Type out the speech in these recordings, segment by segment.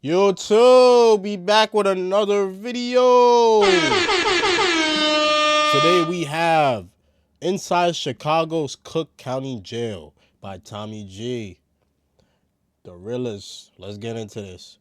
Yo, too, be back with another video. Today we have Inside Chicago's Cook County Jail by Tommy G. The realest. Let's get into this.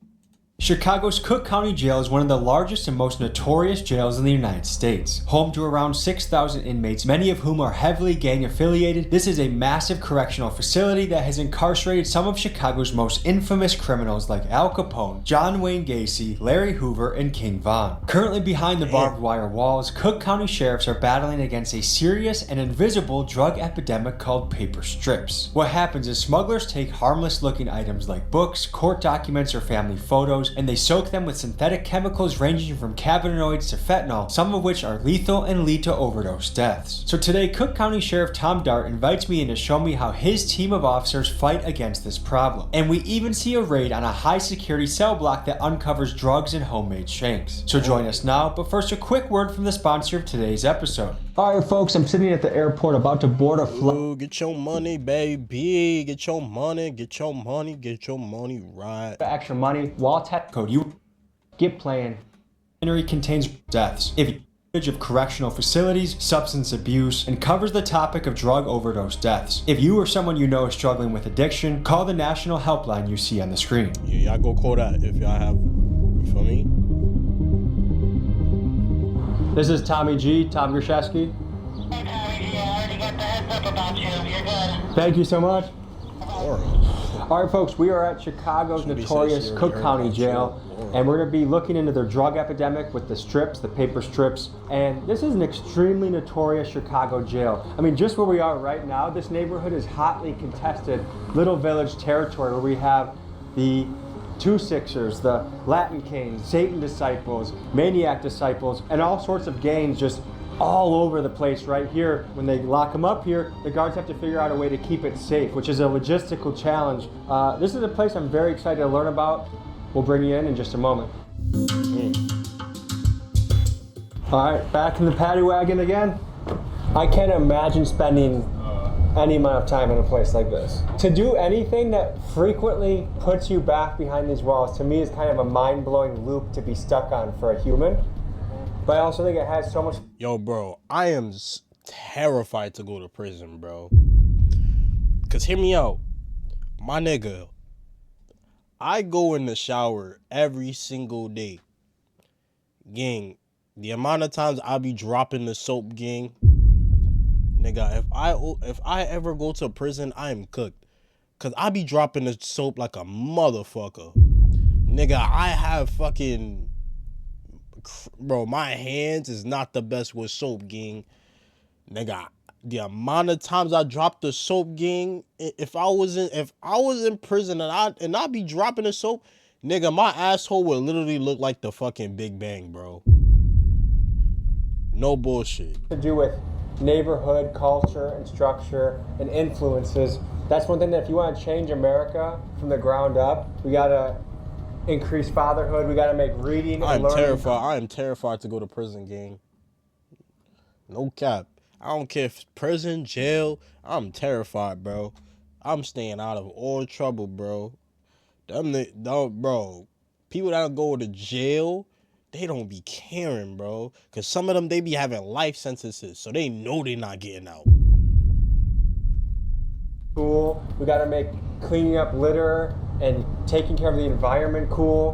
Chicago's Cook County Jail is one of the largest and most notorious jails in the United States. Home to around 6,000 inmates, many of whom are heavily gang affiliated, this is a massive correctional facility that has incarcerated some of Chicago's most infamous criminals like Al Capone, John Wayne Gacy, Larry Hoover, and King Von. Currently behind the barbed wire walls, Cook County sheriffs are battling against a serious and invisible drug epidemic called paper strips. What happens is smugglers take harmless looking items like books, court documents, or family photos, and they soak them with synthetic chemicals ranging from cannabinoids to fentanyl, some of which are lethal and lead to overdose deaths. So today, Cook County Sheriff Tom Dart invites me in to show me how his team of officers fight against this problem. And we even see a raid on a high security cell block that uncovers drugs and homemade shanks. So join us now, but first a quick word from the sponsor of today's episode. Alright folks, I'm sitting at the airport about to board a flight. Get your money, baby. Get your money, get your money, get your money right. Extra money, while tech code, you get playing. It contains deaths. If you of correctional facilities, substance abuse, and covers the topic of drug overdose deaths. If you or someone you know is struggling with addiction, call the national helpline you see on the screen. Yeah, y'all go call that if y'all have, you feel me? This is Tommy G, Tom Grishevsky. Hey Tommy G, I already got the heads up about you. You're good. Thank you so much. Alright. All right, folks, we are at Chicago's notorious Cook County Jail, and we're going to be looking into their drug epidemic with the strips, the paper strips, and this is an extremely notorious Chicago jail. I mean, just where we are right now, this neighborhood is hotly contested Little Village territory where we have the Two Sixers, the Latin Kings, Satan Disciples, Maniac Disciples, and all sorts of gangs just all over the place right here. When they lock them up here, the guards have to figure out a way to keep it safe, which is a logistical challenge. This is a place I'm very excited to learn about. We'll bring you in just a moment. All right, back in the paddy wagon again. I can't imagine spending any amount of time in a place like this. To do anything that frequently puts you back behind these walls, to me is kind of a mind-blowing loop to be stuck on for a human. But I also think it has so much. Yo, bro, I am terrified to go to prison, bro. Cause hear me out, my nigga. I go in the shower every single day. Gang, the amount of times I be dropping the soap, gang. Nigga, if I ever go to prison, I am cooked. Cause I be dropping the soap like a motherfucker. Nigga, I have fucking... Bro, my hands is not the best with soap, gang. Nigga, the amount of times I dropped the soap, gang. If I was in prison and I'd be dropping the soap, nigga, my asshole would literally look like the fucking Big Bang, bro. No bullshit. To do with neighborhood culture and structure and influences. That's one thing that if you want to change America from the ground up, we gotta increase fatherhood. We got to make reading and learning. I am terrified to go to prison, gang. No cap. I don't care if it's prison, jail. I'm terrified, bro. I'm staying out of all trouble, bro. Bro. People that go to jail, they don't be caring, bro. Because some of them, they be having life sentences, so they know they're not getting out. Cool. We got to make cleaning up litter and taking care of the environment cool.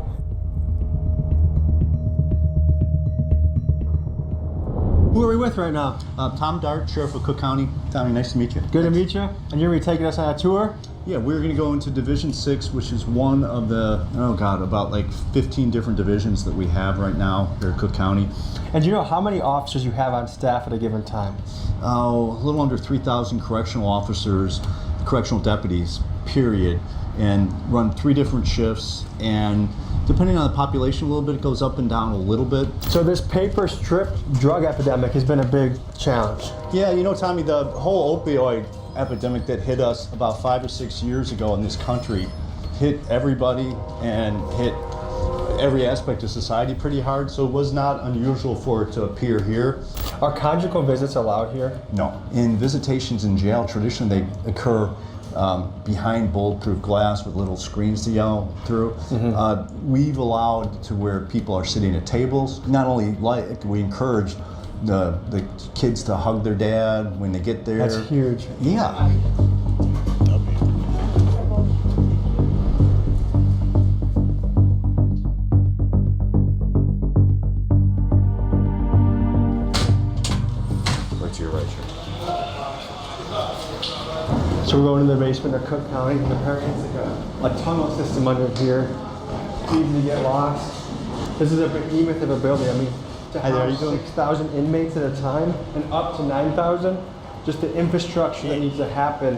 Who are we with right now? Tom Dart, Sheriff of Cook County. Tommy, nice to meet you. Good to meet you. And you're going to be taking us on a tour? Yeah, we're going to go into Division 6, which is one of the, about like 15 different divisions that we have right now here at Cook County. And do you know how many officers you have on staff at a given time? A little under 3,000 correctional officers, correctional deputies, period. And run 3 different shifts, and depending on the population a little bit, it goes up and down a little bit. So this paper strip drug epidemic has been a big challenge. Yeah, you know, Tommy, the whole opioid epidemic that hit us about 5 or 6 years ago in this country hit everybody and hit every aspect of society pretty hard, so it was not unusual for it to appear here. Are conjugal visits allowed here? No. In visitations in jail, traditionally they occur behind bulletproof glass with little screens to yell through. We've allowed to where people are sitting at tables. Not only like we encourage the kids to hug their dad when they get there. That's huge. Yeah. What's your right shoulder? So we're going to the basement of Cook County, and apparently it's like a tunnel system under here. Easy to get lost. This is a behemoth of a building. I mean, to house 6,000 inmates at a time and up to 9,000, just the infrastructure that needs to happen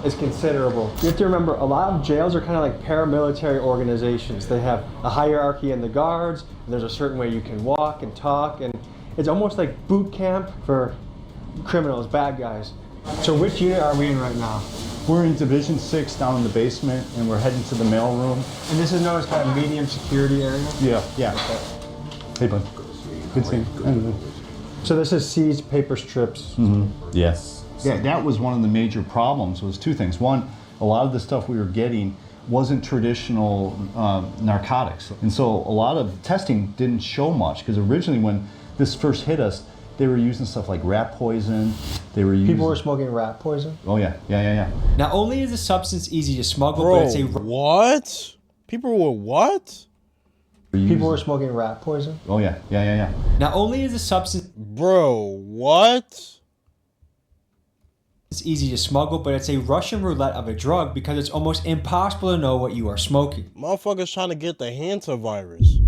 is considerable. You have to remember, a lot of jails are kind of like paramilitary organizations. They have a hierarchy in the guards, and there's a certain way you can walk and talk, and it's almost like boot camp for criminals, bad guys. So which unit are we in right now? We're in Division 6 down in the basement, and we're heading to the mail room. And this is known as kind of medium security area? Yeah. Hey, bud. Good seeing you. So this is seized paper strips. Yes. Yeah, that was one of the major problems, was two things. One, a lot of the stuff we were getting wasn't traditional narcotics. And so a lot of testing didn't show much, because originally when this first hit us, they were using stuff like rat poison. People were smoking rat poison? Oh yeah. Not only is the substance easy to smuggle, Bro, but it's a... what? People were what? People were smoking rat poison? Oh yeah. Not only is the substance... Bro, what? It's easy to smuggle, but it's a Russian roulette of a drug because it's almost impossible to know what you are smoking. Motherfuckers trying to get the hantavirus.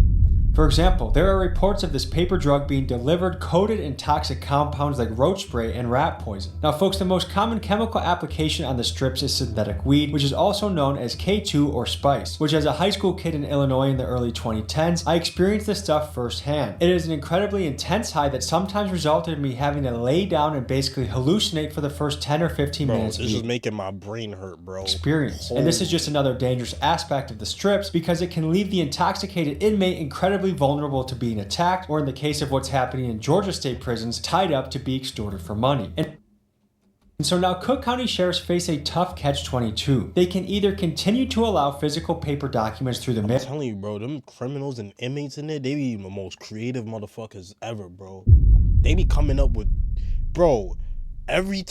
For example, there are reports of this paper drug being delivered coated in toxic compounds like roach spray and rat poison. Now folks, the most common chemical application on the strips is synthetic weed, which is also known as K2 or spice, which as a high school kid in Illinois in the early 2010s, I experienced this stuff firsthand. It is an incredibly intense high that sometimes resulted in me having to lay down and basically hallucinate for the first 10 or 15 minutes This is making my brain hurt, bro. Experience. And this is just another dangerous aspect of the strips because it can leave the intoxicated inmate incredibly vulnerable to being attacked, or in the case of what's happening in Georgia state prisons, tied up to be extorted for money. And so now Cook County sheriffs face a tough catch-22. They can either continue to allow physical paper documents through the mail. I'm telling you, bro, them criminals and inmates in there, they be the most creative motherfuckers ever, bro. They be coming up with, bro, every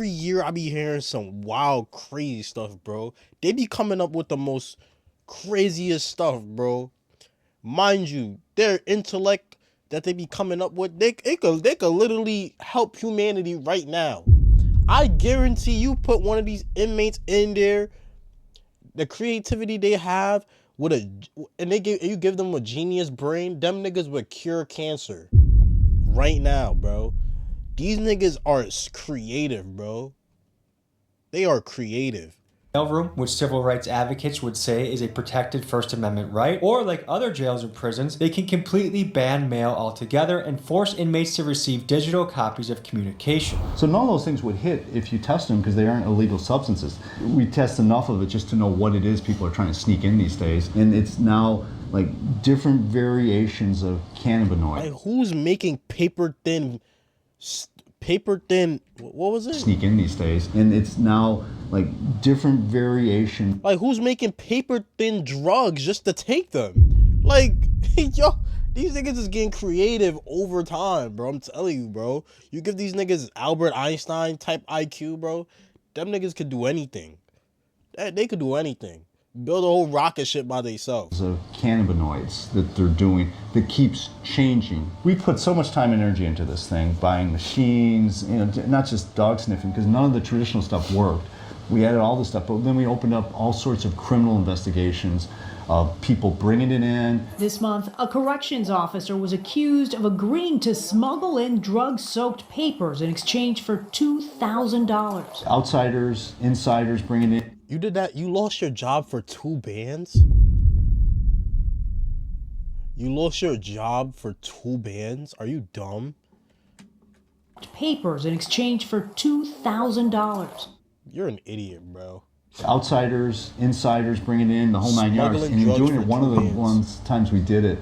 year I be hearing some wild, crazy stuff, bro. They be coming up with the most craziest stuff, bro. Mind you, their intellect that they be coming up with, they could literally help humanity right now. I guarantee you put one of these inmates in there, the creativity they have with you give them a genius brain, them niggas would cure cancer right now, bro. These niggas are creative, bro. They are creative. Room, which civil rights advocates would say is a protected First Amendment right, or like other jails or prisons, they can completely ban mail altogether and force inmates to receive digital copies of communication. So none of those things would hit if you test them because they aren't illegal substances. We test enough of it just to know what it is people are trying to sneak in these days, and it's now like different variations of cannabinoid. Like, who's making paper thin, what was it? Sneak in these days, and it's now like different variation. Like, who's making paper thin drugs just to take them? Like, yo, these niggas is getting creative over time, bro. I'm telling you, bro. You give these niggas Albert Einstein type IQ, bro. Them niggas could do anything. They could do anything. Build a whole rocket ship by themselves. Of cannabinoids that they're doing that keeps changing. We put so much time and energy into this thing, buying machines, not just dog sniffing, because none of the traditional stuff worked. We added all this stuff, but then we opened up all sorts of criminal investigations of people bringing it in. This month, a corrections officer was accused of agreeing to smuggle in drug-soaked papers in exchange for $2,000. Outsiders, insiders bringing it. You did that? You lost your job for 2 bands? You lost your job for 2 bands? Are you dumb? Papers in exchange for $2,000. You're an idiot, bro. Outsiders, insiders bringing in the whole 9 yards. Smuggling And in drugs doing for it, one of 2 the times we did it,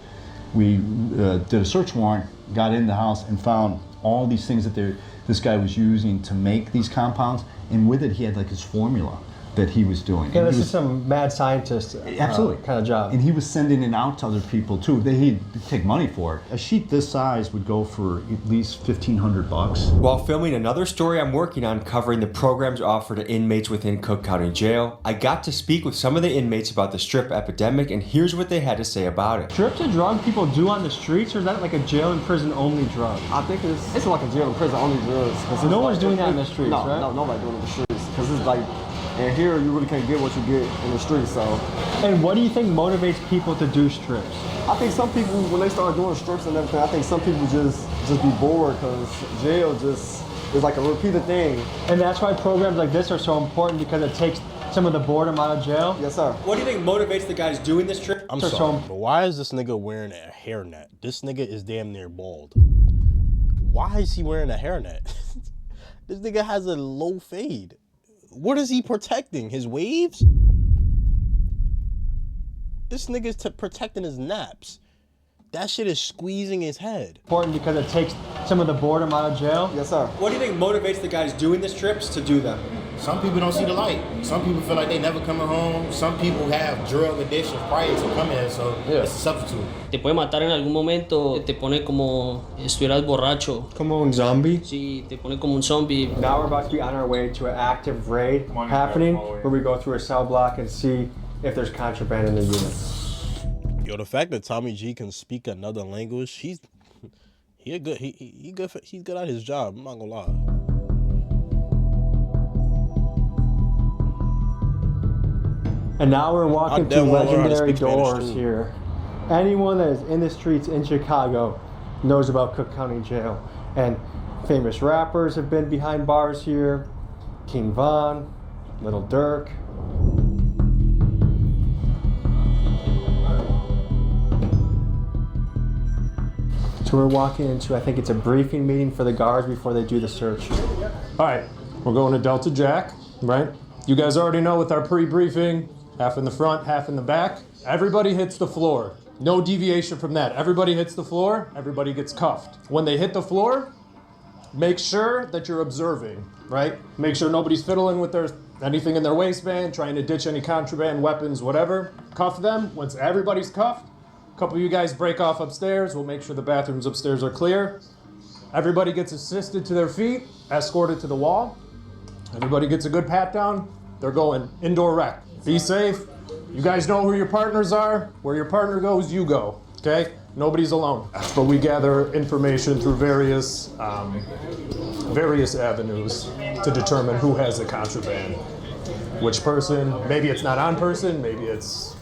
we did a search warrant, got in the house and found all these things that this guy was using to make these compounds, and with it he had like his formula that he was doing. Yeah, And this he is some mad scientist absolutely kind of job. And he was sending it out to other people too. He'd take money for it. A sheet this size would go for at least $1,500. While filming another story I'm working on covering the programs offered to inmates within Cook County Jail, I got to speak with some of the inmates about the strip epidemic, and here's what they had to say about it. Strip's a drug people do on the streets, or is that like a jail and prison only drug? I think it's like a jail and prison only drugs. No one's doing that in the streets, right? No, nobody doing it in the streets. Because it's like, and here you really can't get what you get in the streets, so. And what do you think motivates people to do strips? I think some people, when they start doing strips and everything, I think some people just be bored because jail just is like a repeated thing. And that's why programs like this are so important, because it takes some of the boredom out of jail? Yes, sir. What do you think motivates the guys doing this trip? I'm sorry, but why is this nigga wearing a hairnet? This nigga is damn near bald. Why is he wearing a hairnet? This nigga has a low fade. What is he protecting? His waves? This nigga's protecting his naps. That shit is squeezing his head. Important because it takes some of the boredom out of jail? Yes, sir. What do you think motivates the guys doing these trips to do them? Some people don't see the light. Some people feel like they never coming home. Some people have drug addiction prior to coming here, so it's a substitute. Te puede matar en algún momento, te pone como estuvieras borracho. Como un zombie? Sí, te pone como un zombie. Now we're about to be on our way to an active raid happening where we go through a cell block and see if there's contraband in the unit. Yo, the fact that Tommy G can speak another language, he's good at his job. I'm not gonna lie. And now we're walking through legendary doors too. here. Anyone that is in the streets in Chicago knows about Cook County Jail. And famous rappers have been behind bars here. King Von, Little Dirk. So we're walking into, I think it's a briefing meeting for the guards before they do the search. All right, we're going to Delta Jack, right? You guys already know with our pre-briefing, half in the front, half in the back. Everybody hits the floor. No deviation from that. Everybody hits the floor, everybody gets cuffed. When they hit the floor, make sure that you're observing, right? Make sure nobody's fiddling with anything in their waistband, trying to ditch any contraband, weapons, whatever. Cuff them. Once everybody's cuffed, a couple of you guys break off upstairs. We'll make sure the bathrooms upstairs are clear. Everybody gets assisted to their feet, escorted to the wall. Everybody gets a good pat down. They're going indoor rec. Be safe. You guys know who your partners are. Where your partner goes, you go. Okay? Nobody's alone. But we gather information through various avenues to determine who has the contraband. Which person, maybe it's not on person, maybe it's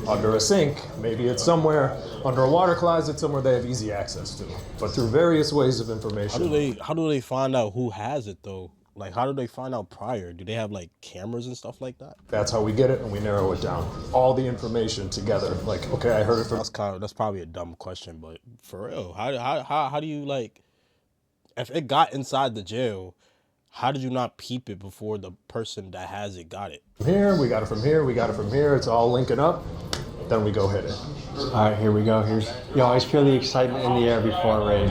under a sink, maybe it's somewhere under a water closet, somewhere they have easy access to. But through various ways of information. How do they find out who has it though? Like, how do they find out prior? Do they have like cameras and stuff like that? That's how we get it, and we narrow it down. All the information together. Like, okay, I heard it from. That's probably a dumb question, but for real, how do you like? If it got inside the jail, how did you not peep it before the person that has it got it? From here, we got it from here, we got it from here. It's all linking up. Then we go hit it. All right, here we go. You always feel the excitement in the air before a raid.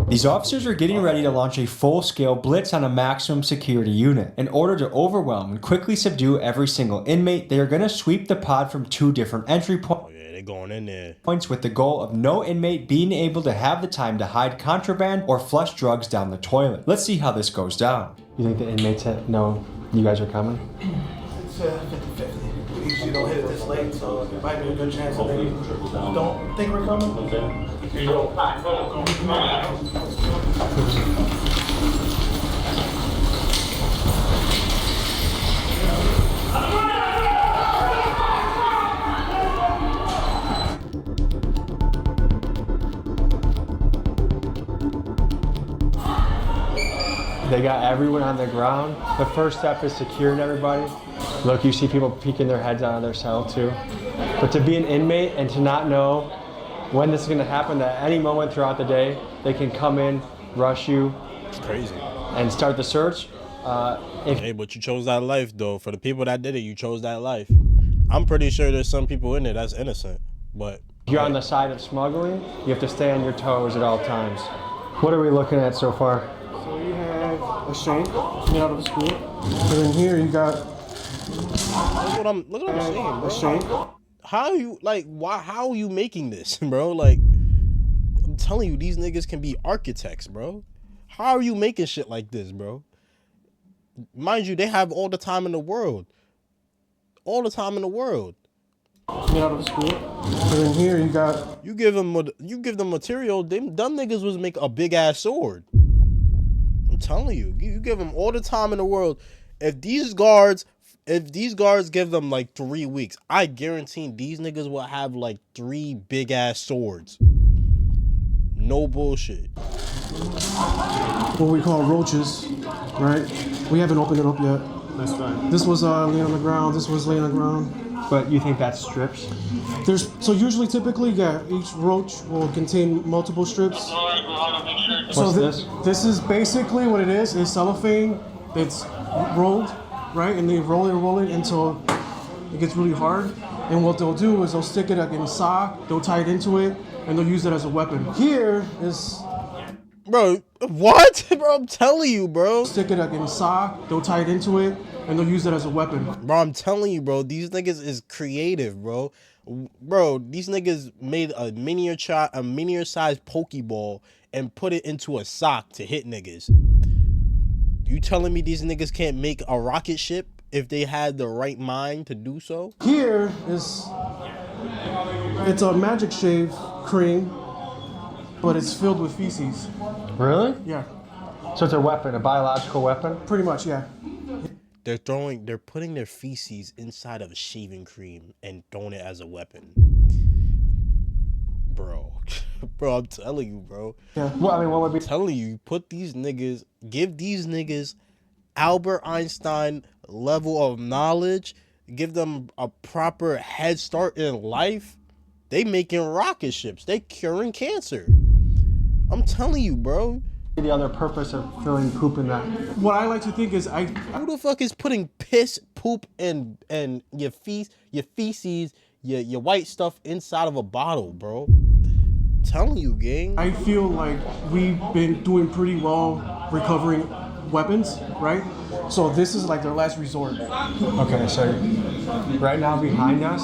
These officers are getting ready to launch a full-scale blitz on a maximum security unit. In order to overwhelm and quickly subdue every single inmate, they are going to sweep the pod from 2 different entry points. Oh yeah, they're going in there. Points with the goal of no inmate being able to have the time to hide contraband or flush drugs down the toilet. Let's see how this goes down. You think the inmates know you guys are coming? It's 50-50. We usually don't hit it this late, so it might be a good chance that they don't think we're coming. Here you go. They got everyone on the ground. The first step is securing everybody. Look, you see people peeking their heads out of their cell too. But to be an inmate and to not know when this is gonna happen, that any moment throughout the day, they can come in, rush you. It's crazy. And start the search. Hey, but you chose that life though. For the people that did it, you chose that life. I'm pretty sure there's some people in there that's innocent, but if you're on the side of smuggling, you have to stay on your toes at all times. What are we looking at so far? So we have a shank made out of screw. And then here you got Look what I'm saying, a bro. shank. How you why? How are you making this, bro? Like, I'm telling you, these niggas can be architects, bro. How are you making shit like this, bro? Mind you, they have all the time in the world. All the time in the world. Made out of screw. And then here you got You give them material, them niggas was make a big ass sword. I'm telling you, you give them all the time in the world. If these guards give them like 3 weeks, I guarantee these niggas will have like 3 big ass swords. No bullshit. what we call roaches, right? We haven't opened it up yet. That's fine. This was laying on the ground. This was laying on the ground. But you think that's strips? So usually, typically, yeah, each roach will contain multiple strips. What's this? This is basically what it is. It's cellophane that's rolled, right? And they roll it until it gets really hard. And what they'll do is they'll stick it in a sock, they'll tie it into it, and they'll use it as a weapon. Here is... Bro, what? Bro, I'm telling you, bro. Stick it in a sock, they'll tie it into it, and they'll use it as a weapon. Bro, I'm telling you, bro, these niggas is creative, bro. Bro, these niggas made a miniature-sized Pokeball and put it into a sock to hit niggas. You telling me these niggas can't make a rocket ship if they had the right mind to do so? Here is... It's a magic shave cream, but it's filled with feces. Really? Yeah. So it's a weapon, a biological weapon? Pretty much, yeah. They're putting their feces inside of a shaving cream and throwing it as a weapon. Bro, I'm telling you, bro. Yeah. Well, I mean, what would be... Telling you, give these niggas Albert Einstein level of knowledge, give them a proper head start in life. They making rocket ships. They curing cancer. I'm telling you, bro. The other purpose of filling poop in that? What I like to think is Who the fuck is putting piss, poop, and your feces, your white stuff inside of a bottle, bro? I'm telling you, gang. I feel like we've been doing pretty well recovering weapons, right? So this is like their last resort. Okay, so right now behind us,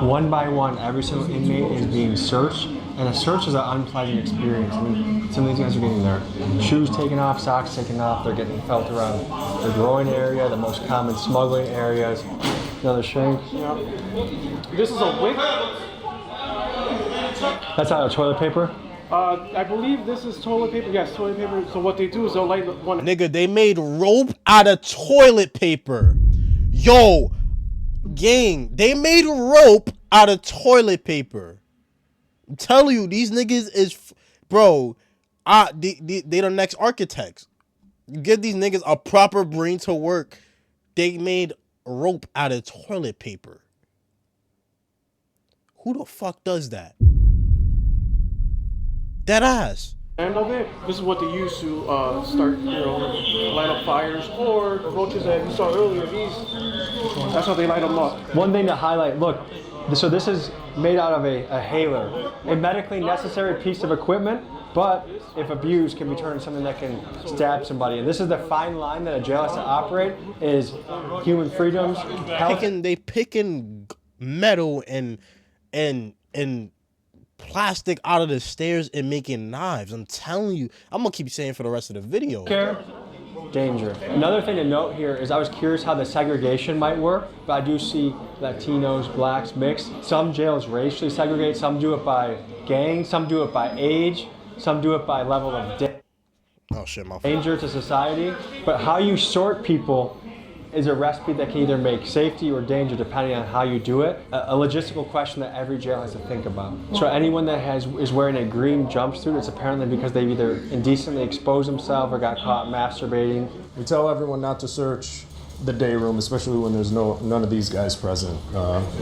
one by one, every single inmate is being searched. And a search is an unpleasant experience. I mean, some of these guys are getting their shoes taken off, socks taken off. They're getting felt around the groin area, the most common smuggling areas. Another shank. Yeah. This is a wick. That's out of toilet paper? I believe this is toilet paper. Yes, toilet paper. So what they do is they'll light one. Nigga, they made rope out of toilet paper. Yo, gang, they made rope out of toilet paper. I'm telling you, these niggas is, bro, they the next architects. You give these niggas a proper brain to work. They made rope out of toilet paper. Who the fuck does that? Dead ass. End of it. This is what they use to start, light up fires, or the roaches that you saw earlier. That's how they light them up. One thing to highlight, look, so this is made out of a hailer, a medically necessary piece of equipment, but if abused can be turned into something that can stab somebody. And this is the fine line that a jail has to operate, is human freedoms, health. They picking metal and plastic out of the stairs and making knives. I'm telling you, I'm gonna keep saying for the rest of the video. Care, danger. Another thing to note here is I was curious how the segregation might work, but I do see Latinos, blacks mixed. Some jails racially segregate, some do it by gang, some do it by age, some do it by level of Oh shit, my fault. danger to society. But how you sort people is a recipe that can either make safety or danger depending on how you do it. A logistical question that every jail has to think about. So anyone that is wearing a green jumpsuit, it's apparently because they've either indecently exposed themselves or got caught masturbating. We tell everyone not to search the day room, especially when there's none of these guys present.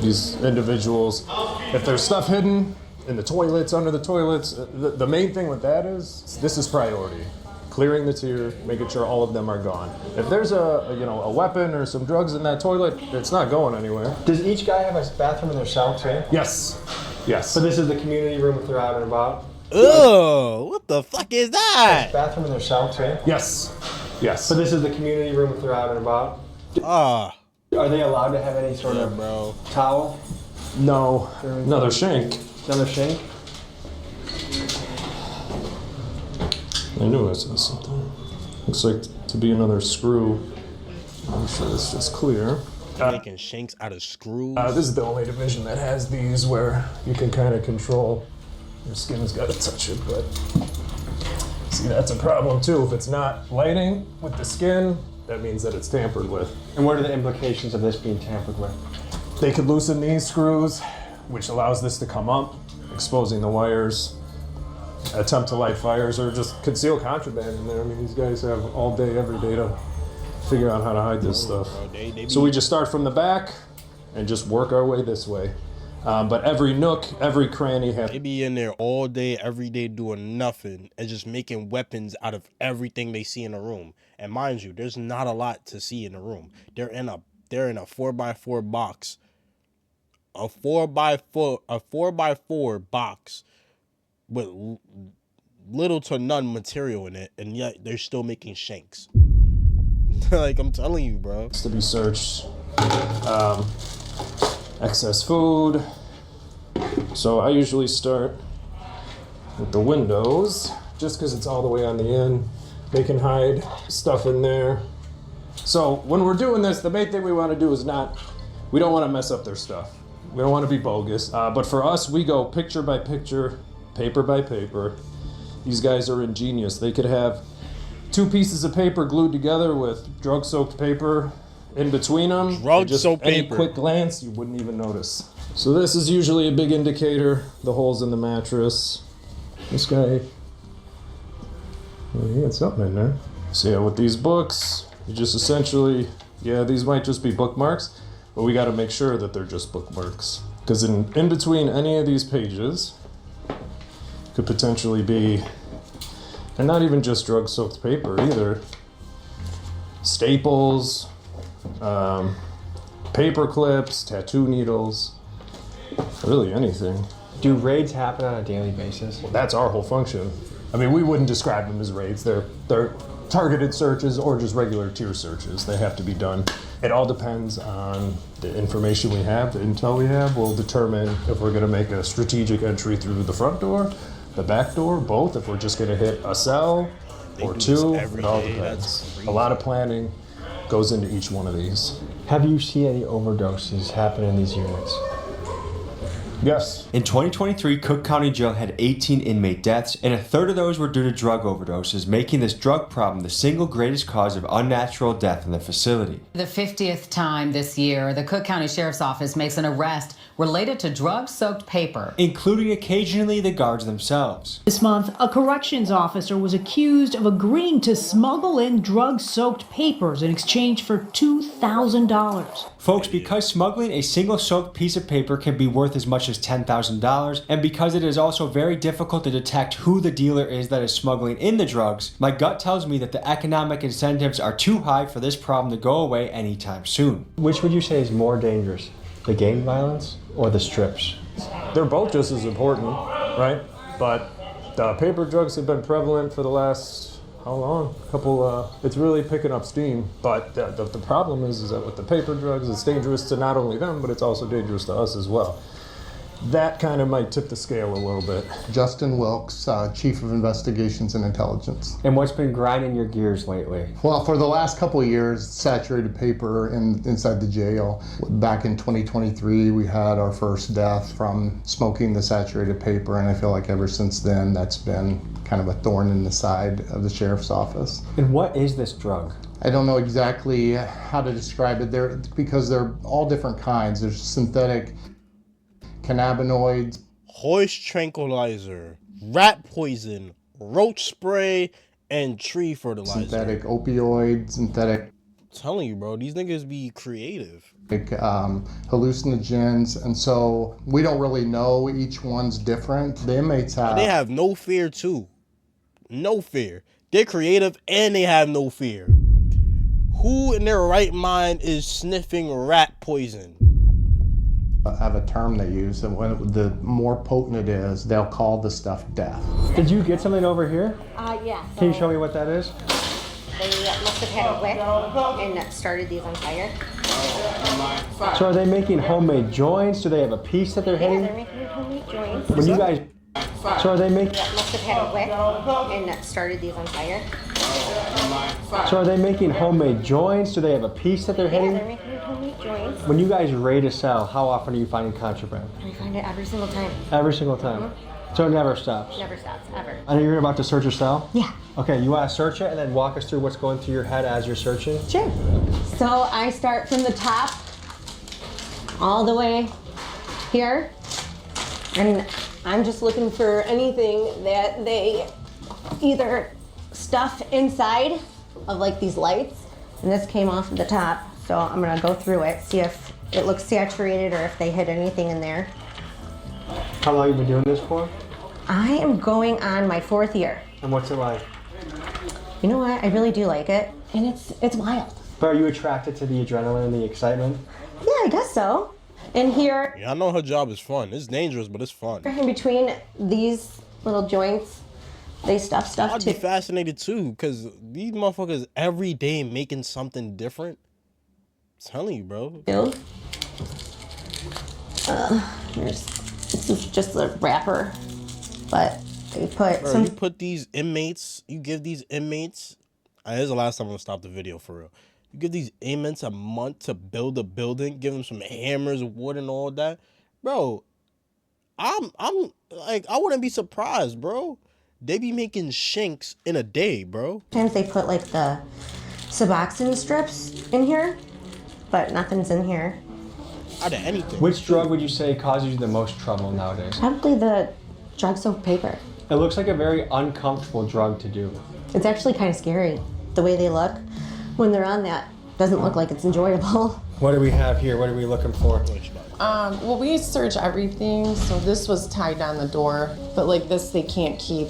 These individuals, if there's stuff hidden in the toilets, under the toilets, the main thing with that is this is priority. Clearing the tier, making sure all of them are gone. If there's a weapon or some drugs in that toilet, it's not going anywhere. Does each guy have a bathroom in their cell too? Yes. Yes. So this is the community room if they're out and about? Ugh, what the fuck is that? Bathroom in their cell too? Yes. Yes. So this is the community room if they're out and about. Ah, Are they allowed to have any sort yeah, of bro. towel? No. Another shank. Another shank? I knew I said something. Looks like to be another screw. I'm sure it's just clear. Making shanks out of screws. This is the only division that has these where you can kind of control. Your skin's got to touch it, but see, that's a problem too. If it's not lighting with the skin, that means that it's tampered with. And what are the implications of this being tampered with? They could loosen these screws, which allows this to come up, exposing the wires, attempt to light fires, or just conceal contraband in there. I mean, these guys have all day, every day to figure out how to hide this stuff. So we just start from the back and just work our way this way. But every nook, every cranny They be in there all day, every day doing nothing and just making weapons out of everything they see in the room. And mind you, there's not a lot to see in the room. They're in a 4x4 box. A 4x4 box with little to none material in it, and yet they're still making shanks. Like, I'm telling you, bro. to be searched. Excess food. So I usually start with the windows, just because it's all the way on the end. They can hide stuff in there. So when we're doing this, the main thing we want to do is we don't want to mess up their stuff. We don't want to be bogus. But for us, we go picture by picture, paper by paper. These guys are ingenious. They could have 2 pieces of paper glued together with drug-soaked paper in between them. Drug-soaked Any paper. quick glance, you wouldn't even notice. So this is usually a big indicator. The holes in the mattress. This guy, well, he had something in there. So yeah, with these books, you just essentially, these might just be bookmarks, but we got to make sure that they're just bookmarks. Because in between any of these pages could potentially be, and not even just drug-soaked paper either, staples, paper clips, tattoo needles, really anything. Do raids happen on a daily basis? Well, that's our whole function. I mean, we wouldn't describe them as raids. They're targeted searches or just regular tier searches. They have to be done. It all depends on the information we have, the intel we have. Will determine if we're going to make a strategic entry through the front door, the back door, both. If we're just going to hit a cell or 2, it all depends. A lot of planning goes into each one of these. Have you seen any overdoses happen in these units? Yes. In 2023, Cook County Jail had 18 inmate deaths, and a third of those were due to drug overdoses, making this drug problem the single greatest cause of unnatural death in the facility. The 50th time this year, the Cook County Sheriff's Office makes an arrest related to drug-soaked paper, including occasionally the guards themselves. This month, a corrections officer was accused of agreeing to smuggle in drug-soaked papers in exchange for $2,000. Folks, because smuggling a single soaked piece of paper can be worth as much as $10,000, and because it is also very difficult to detect who the dealer is that is smuggling in the drugs, my gut tells me that the economic incentives are too high for this problem to go away anytime soon. Which would you say is more dangerous, the gang violence or the strips? They're both just as important, right? But the paper drugs have been prevalent for the last, how long? It's really picking up steam. But the problem is that with the paper drugs, it's dangerous to not only them, but it's also dangerous to us as well. That kind of might tip the scale a little bit. Justin Wilkes, Chief of Investigations and Intelligence. And what's been grinding your gears lately? Well, for the last couple of years, saturated paper inside the jail. Back in 2023, we had our first death from smoking the saturated paper, and I feel like ever since then, that's been kind of a thorn in the side of the sheriff's office. And what is this drug? I don't know exactly how to describe it because they're all different kinds. There's synthetic cannabinoids, horse tranquilizer, rat poison, roach spray, and tree fertilizer. Synthetic opioids, synthetic. I'm telling you, bro, these niggas be creative. Hallucinogens, and so we don't really know. Each one's different. The inmates They have no fear too. No fear. They're creative and they have no fear. Who in their right mind is sniffing rat poison? Have a term they use, and when the more potent it is, they'll call the stuff death. Did you get something over here? Yeah. Can you show me what that is? They must have had a wick and started these on fire. So are they making homemade joints? Do they have a piece that they're Yeah, hitting? they're making homemade joints. When you guys, so are they making? Must have had a wick and started these on fire. So are they making homemade joints? Do they have a piece that they're Yeah, hitting? they're making homemade joints. When you guys raid a cell, how often are you finding contraband? We find it every single time. Every single time. So it never stops. Never stops, ever. I know you're about to search a cell? Yeah. Okay, you want to search it and then walk us through what's going through your head as you're searching? Sure. So I start from the top all the way here, and I'm just looking for anything that they either stuff inside of like these lights, and this came off of the top, so I'm gonna go through it, see if it looks saturated or if they hid anything in there. How long have you been doing this for? I am going on my 4th year. And what's it like? You know what? I really do like it, and it's wild. But are you attracted to the adrenaline and the excitement? Yeah, I guess so. And here, Yeah, I know her job is fun. It's dangerous, but it's fun. in between these little joints, they stuff stuff I'd too. be fascinated too, because these motherfuckers every day making something different. I'm telling you, bro. This is just a wrapper, but they put Bro, some. you put these inmates, you give these inmates, this is the last time I'm gonna stop the video for real. You give these inmates a month to build a building, give them some hammers, wood, and all that, bro. I'm like, I wouldn't be surprised, bro. They be making shanks in a day, bro. Sometimes they put like the Suboxone strips in here, but nothing's in here. Out of anything. Which drug would you say causes you the most trouble nowadays? Probably the drug-soaked paper. It looks like a very uncomfortable drug to do. It's actually kind of scary the way they look when they're on that. Doesn't look like it's enjoyable. What do we have here? What are we looking for? Well, we search everything, so this was tied on the door, but like this they can't keep.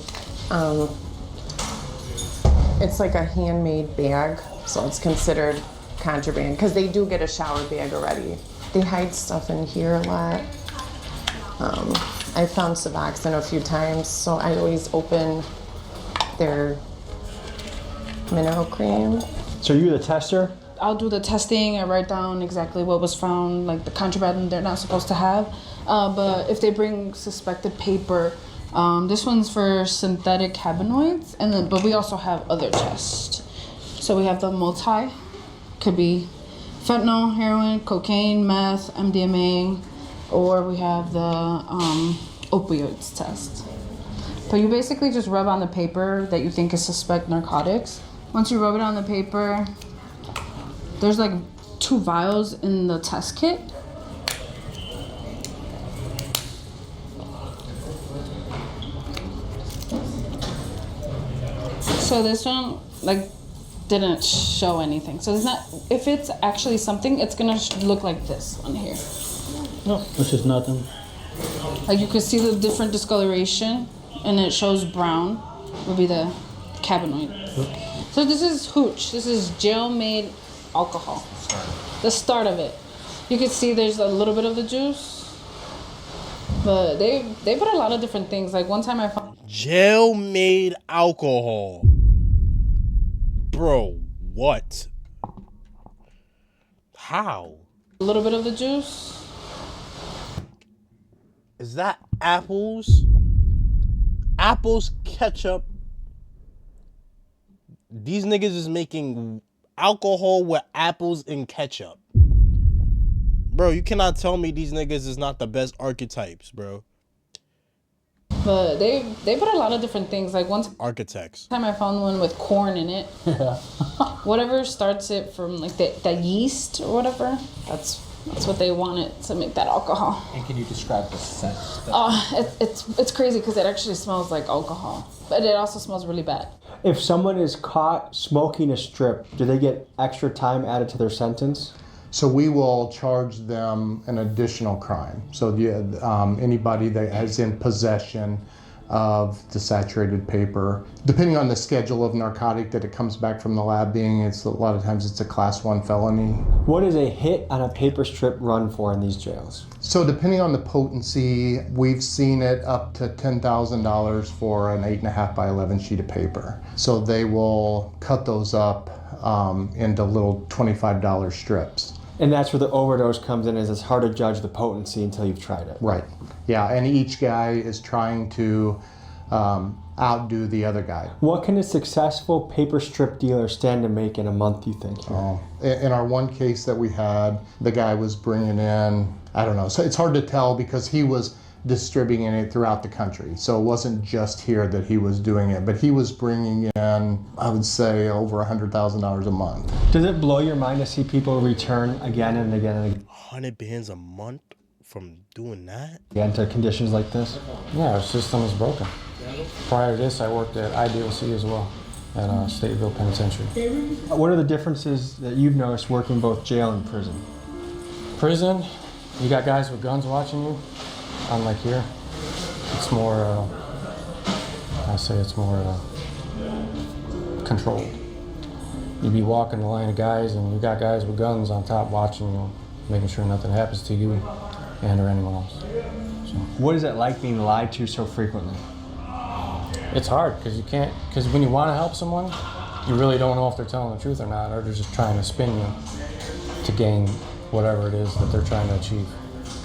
It's like a handmade bag, so it's considered contraband, because they do get a shower bag already. They hide stuff in here a lot. I found Suboxone a few times, so I always open their mineral cream. So you're the tester? I'll do the testing. I write down exactly what was found, like the contraband they're not supposed to have. But if they bring suspected paper, this one's for synthetic cannabinoids, and then but we also have other tests. So we have the multi, could be fentanyl, heroin, cocaine, meth, MDMA, or we have the opioids test. But you basically just rub on the paper that you think is suspect narcotics. Once you rub it on the paper, there's like 2 vials in the test kit. So this one, like, didn't show anything. So it's not, if it's actually something, it's gonna look like this on here. No, this is nothing. Like you can see the different discoloration, and it shows brown would be the cannabinoid. So this is hooch. This is jail-made alcohol. The start of it. You can see there's a little bit of the juice, but they put a lot of different things. Like one time I found Jail-made alcohol. Bro, what? How? a little bit of the juice. Is that apples? Apples, ketchup. These niggas is making alcohol with apples and ketchup. Bro, you cannot tell me these niggas is not the best archetypes, bro. But they put a lot of different things. Like one Architects. time I found one with corn in it. Whatever starts it from like the yeast or whatever. That's what they wanted to make that alcohol. And can you describe the scent? It's crazy because it actually smells like alcohol, but it also smells really bad. If someone is caught smoking a strip, do they get extra time added to their sentence? So we will charge them an additional crime. So anybody that is in possession of the saturated paper. Depending on the schedule of narcotic that it comes back from the lab being, it's a lot of times it's a class 1 felony. What is a hit on a paper strip run for in these jails? So depending on the potency, we've seen it up to $10,000 for an 8.5 by 11 sheet of paper. So they will cut those up into little $25 strips. And that's where the overdose comes in, is it's hard to judge the potency until you've tried it. Right. Yeah, and each guy is trying to outdo the other guy. What can a successful paper strip dealer stand to make in a month, you think? In our one case that we had, the guy was bringing in, I don't know, so it's hard to tell because he was distributing it throughout the country. So it wasn't just here that he was doing it, but he was bringing in, I would say, over $100,000 a month. Does it blow your mind to see people return again and again and again? 100 bands a month from doing that? Again, to conditions like this? Yeah, our system is broken. Prior to this, I worked at IDOC as well, at Stateville Penitentiary. What are the differences that you've noticed working both jail and prison? Prison, you got guys with guns watching you. Unlike here, it's more, I say it's more controlled. You be walking the line of guys and you got guys with guns on top watching you, making sure nothing happens to you and or anyone else. So. What is it like being lied to so frequently? It's hard because when you want to help someone, you really don't know if they're telling the truth or not, or they're just trying to spin you to gain whatever it is that they're trying to achieve.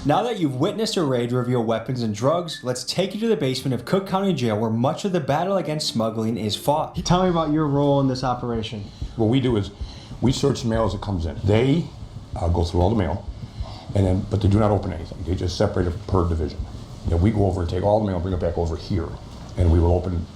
Now that you've witnessed a raid reveal weapons and drugs, let's take you to the basement of Cook County Jail where much of the battle against smuggling is fought. Tell me about your role in this operation. What we do is we search the mail as it comes in. They go through all the mail, but they do not open anything. They just separate it per division. We go over and take all the mail and bring it back over here, and we will open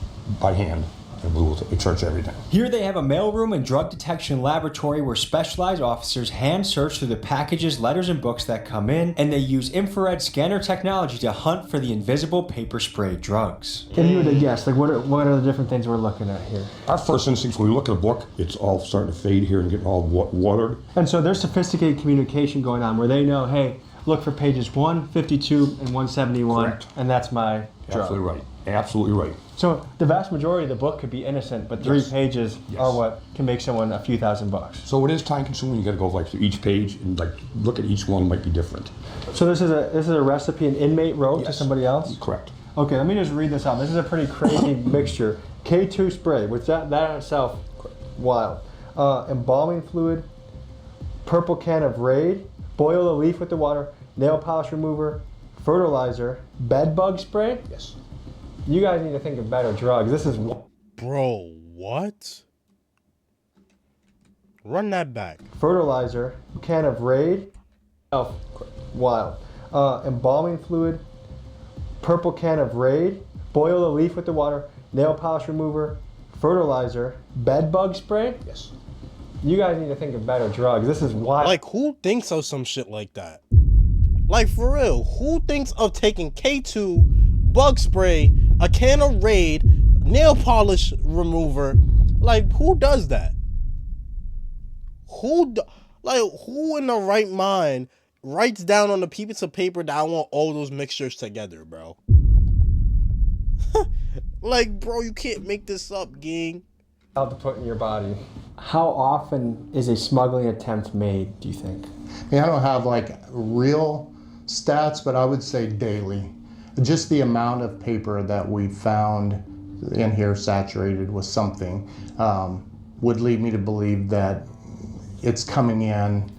by hand, and we will search everything. Here they have a mailroom and drug detection laboratory where specialized officers hand search through the packages, letters, and books that come in, and they use infrared scanner technology to hunt for the invisible paper spray drugs. If you were to guess, what are the different things we're looking at here? Our first instinct when we look at a book, it's all starting to fade here and getting all watered. And so there's sophisticated communication going on where they know, hey, look for pages 152 and 171, correct. And that's my drug. Absolutely right. Absolutely right. So the vast majority of the book could be innocent, but 3 pages are what can make someone a few $1,000s. So it is time consuming. You got to go through each page and look at each one. Might be different. So this is a recipe an inmate wrote to somebody else? Correct. Okay, let me just read this out. This is a pretty crazy mixture. K2 spray, which that in itself, wild. Embalming fluid, purple can of Raid, boil the leaf with the water, nail polish remover, fertilizer, bed bug spray. Yes. You guys need to think of better drugs. This is... Bro, what? Run that back. Fertilizer, can of Raid, wild. Embalming fluid, purple can of Raid, boil the leaf with the water, nail polish remover, fertilizer, bed bug spray. Yes. You guys need to think of better drugs. This is wild. Like, who thinks of some shit like that? Like, for real, who thinks of taking K2, bug spray, a can of Raid, nail polish remover? Like, who does that? Who in the right mind writes down on a piece of paper that I want all those mixtures together, bro? Like, bro, you can't make this up, gang. How to put in your body. How often is a smuggling attempt made, do you think? I don't have real stats, but I would say daily. Just the amount of paper that we found in here saturated with something would lead me to believe that it's coming in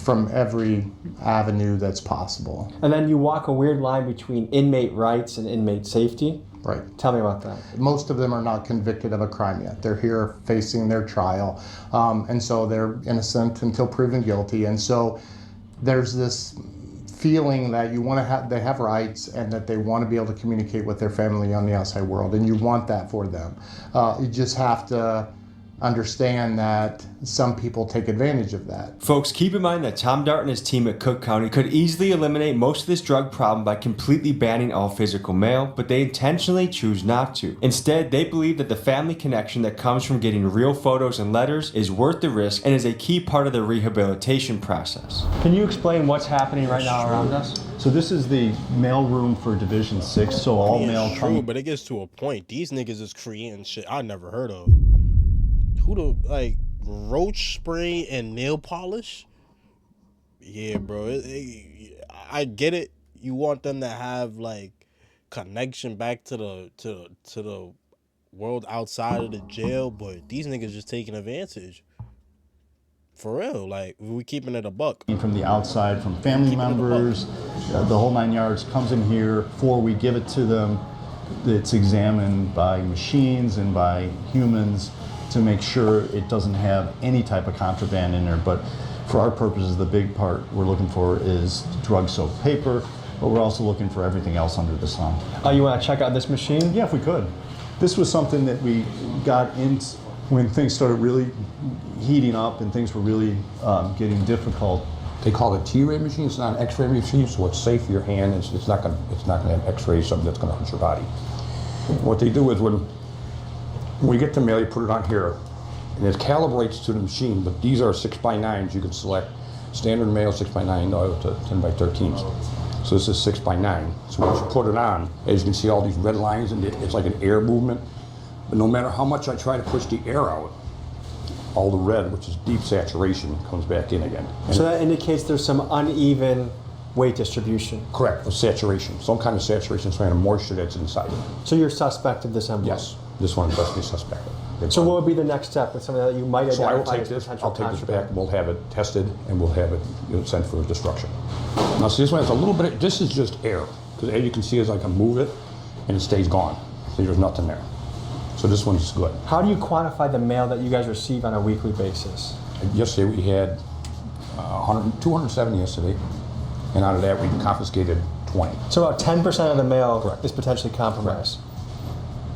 from every avenue that's possible. And then you walk a weird line between inmate rights and inmate safety. Right. Tell me about that. Most of them are not convicted of a crime yet. They're here facing their trial, and so they're innocent until proven guilty. And so there's this feeling that they have rights and that they want to be able to communicate with their family on the outside world, and you want that for them. You just have to understand that some people take advantage of that. Folks, keep in mind that Tom Dart and his team at Cook County could easily eliminate most of this drug problem by completely banning all physical mail, but they intentionally choose not to. Instead, they believe that the family connection that comes from getting real photos and letters is worth the risk and is a key part of the rehabilitation process. Can you explain what's happening right now around us? So this is the mail room for Division 6, so all mail It's come. true, but it gets to a point. These niggas is creating shit I never heard of. Who the, like, roach spray and nail polish? Yeah, bro. I get it. You want them to have, like, connection back to the world outside of the jail, but these niggas just taking advantage. For real, like, we keeping it a buck. From the outside, from family members, the whole 9 yards comes in here. Before we give it to them, it's examined by machines and by humans to make sure it doesn't have any type of contraband in there. But for our purposes, the big part we're looking for is drug-soaked paper, but we're also looking for everything else under the sun. Oh, you want to check out this machine? Yeah, if we could. This was something that we got into when things started really heating up and things were really getting difficult. They call it a T-ray machine. It's not an X-ray machine, so it's safe for your hand. It's not gonna have X-rays, something that's gonna hurt your body. What they do is when we get the mail, you put it on here, and it calibrates to the machine. But these are 6x9s. You can select standard mail 6x9 to 10x13s. So this is 6x9. So once you put it on, as you can see, all these red lines, and it's like an air movement. But no matter how much I try to push the air out, all the red, which is deep saturation, comes back in again. And so that indicates there's some uneven weight distribution. Correct, of saturation. Some kind of saturation, some kind of moisture that's inside it. So you're suspect of this envelope? Yes, this one is definitely suspect. So what would be the next step with something that you might So I will identify take as this, potential I'll take this contraband? back, we'll have it tested, and we'll have it sent for destruction. Now see, this one has a little bit, this is just air. Because as you can see, as I can move it, and it stays gone. So there's nothing there. So this one's good. How do you quantify the mail that you guys receive on a weekly basis? Yesterday we had 270 yesterday, and out of that we confiscated 20. So about 10% of the mail is potentially compromised.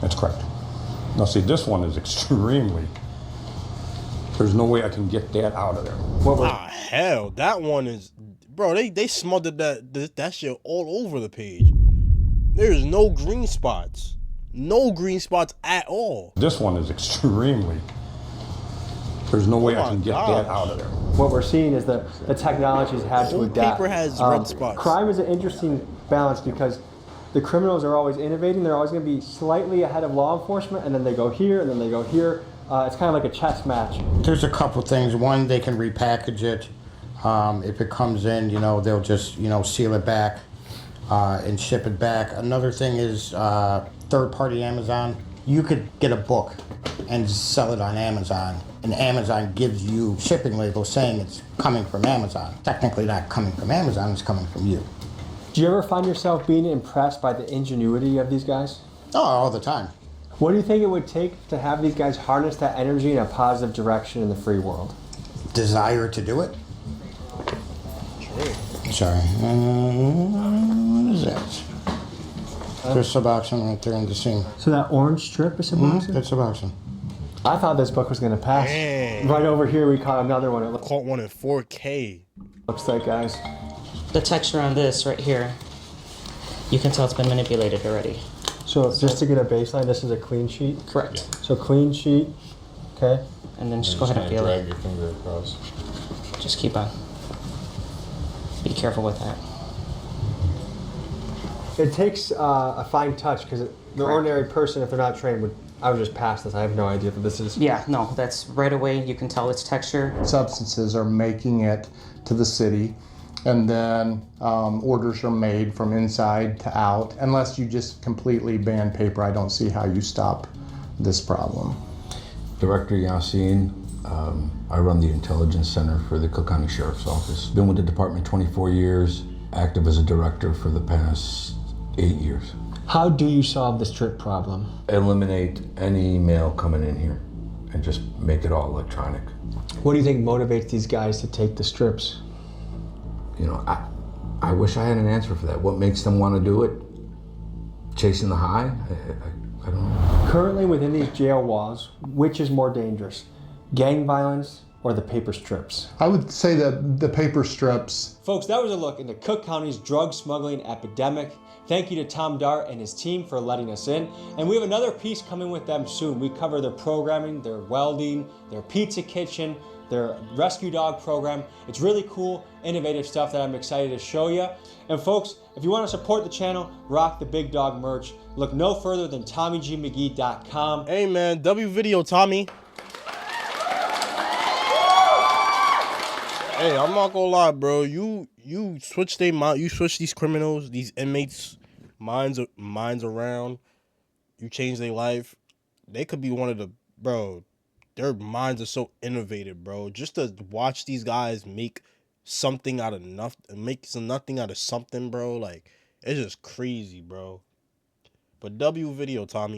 That's correct. Now see, this one is extremely, there's no way I can get that out of there. Hell, that one is, bro, they smothered that shit all over the page. There's no green spots. No green spots at all. This one is extremely, there's no way I can get that out of there. What we're seeing is that the technology's had to adapt. Paper has red spots. Crime is an interesting balance because the criminals are always innovating. They're always going to be slightly ahead of law enforcement, and then they go here, and then they go here. It's kind of like a chess match. There's a couple things. One, they can repackage it. If it comes in, they'll just, seal it back and ship it back. Another thing is third-party Amazon. You could get a book and sell it on Amazon, and Amazon gives you shipping labels saying it's coming from Amazon. Technically not coming from Amazon, it's coming from you. Do you ever find yourself being impressed by the ingenuity of these guys? Oh, all the time. What do you think it would take to have these guys harness that energy in a positive direction in the free world? Desire to do it? Sorry. What is that? There's Suboxone right there in the scene. So that orange strip is Suboxone? That's Suboxone. I thought this book was going to pass. Dang. Right over here, we caught another one. It caught one in 4K. Looks like, guys. The texture on this right here, you can tell it's been manipulated already. So just to get a baseline, this is a clean sheet? Correct. So clean sheet, okay. And then just go ahead and feel it. Drag your finger across. Just keep on. Be careful with that. It takes a fine touch because the ordinary person, if they're not trained, I would just pass this. I have no idea what this is. Yeah, no, that's right away. You can tell its texture. Substances are making it to the city, and then orders are made from inside to out. Unless you just completely ban paper, I don't see how you stop this problem. Director Yassine, I run the Intelligence Center for the Cook County Sheriff's Office. Been with the department 24 years, active as a director for the past 8 years. How do you solve the strip problem? Eliminate any mail coming in here and just make it all electronic. What do you think motivates these guys to take the strips? You know, I wish I had an answer for that. What makes them want to do it? Chasing the high? I don't know. Currently within these jail walls, which is more dangerous? Gang violence or the paper strips? I would say that the paper strips. Folks, that was a look into Cook County's drug smuggling epidemic. Thank you to Tom Dart and his team for letting us in. And we have another piece coming with them soon. We cover their programming, their welding, their pizza kitchen, their rescue dog program. It's really cool, innovative stuff that I'm excited to show you. And folks, if you want to support the channel, rock the Big Dog merch. Look no further than TommyGMcGee.com. Hey man, W video, Tommy. Hey, I'm not gonna lie, bro. You switch these criminals, these inmates' minds around. You change their life. They could be one of the, bro. Their minds are so innovative, bro. Just to watch these guys make something out of nothing out of something, bro. Like, it's just crazy, bro. But W video, Tommy.